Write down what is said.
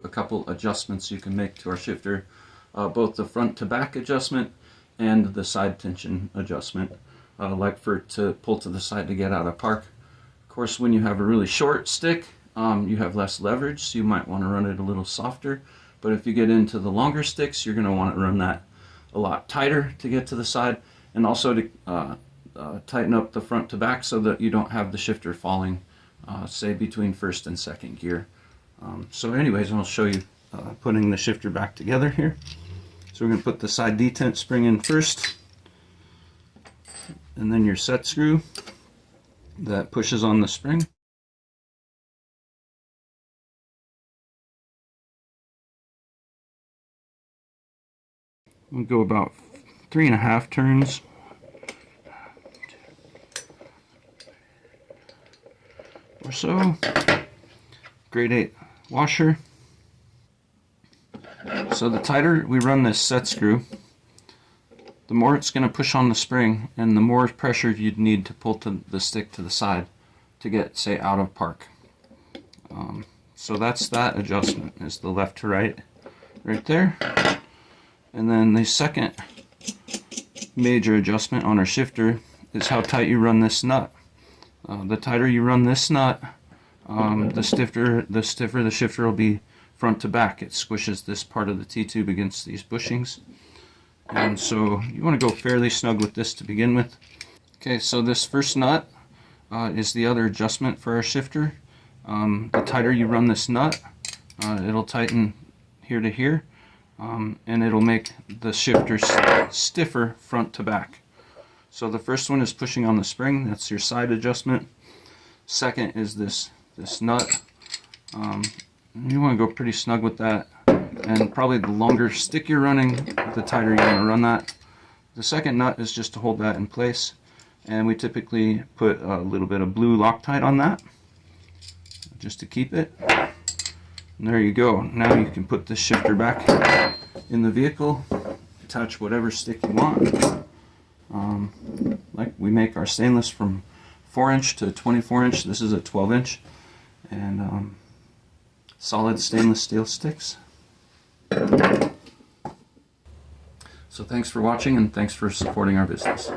a couple adjustments you can make to our shifter, both the front to back adjustment and the side tension adjustment, like for it to pull to the side to get out of park. Of course, when you have a really short stick, you have less leverage, so you might want to run it a little softer. But if you get into the longer sticks, you're going to want to run that a lot tighter to get to the side, and also to tighten up the front to back so that you don't have the shifter falling, say, between first and second gear. So anyways, I'll show you putting the shifter back together here. So we're going to put the side detent spring in first, and then your set screw that pushes on the spring. We'll go about 3.5 turns. Or so. Grade 8 washer. So the tighter we run this set screw, the more it's going to push on the spring, and the more pressure you'd need to pull the stick to the side to get, say, out of park. So that's that adjustment, is the left to right there. And then the second major adjustment on our shifter is how tight you run this nut. The tighter you run this nut, the stiffer the shifter will be front to back. It squishes this part of the T-tube against these bushings. And so you want to go fairly snug with this to begin with. Okay, so this first nut is the other adjustment for our shifter. The tighter you run this nut, it'll tighten here to here. And it'll make the shifter stiffer front to back. So the first one is pushing on the spring. That's your side adjustment. Second is this nut. You want to go pretty snug with that, and probably the longer stick you're running, the tighter you want to run that. The second nut is just to hold that in place, and we typically put a little bit of blue Loctite on that just to keep it. And there you go. Now you can put this shifter back in the vehicle, attach whatever stick you want. Like we make our stainless from 4-inch to 24-inch. This is a 12-inch, and solid stainless steel sticks. So thanks for watching, and thanks for supporting our business.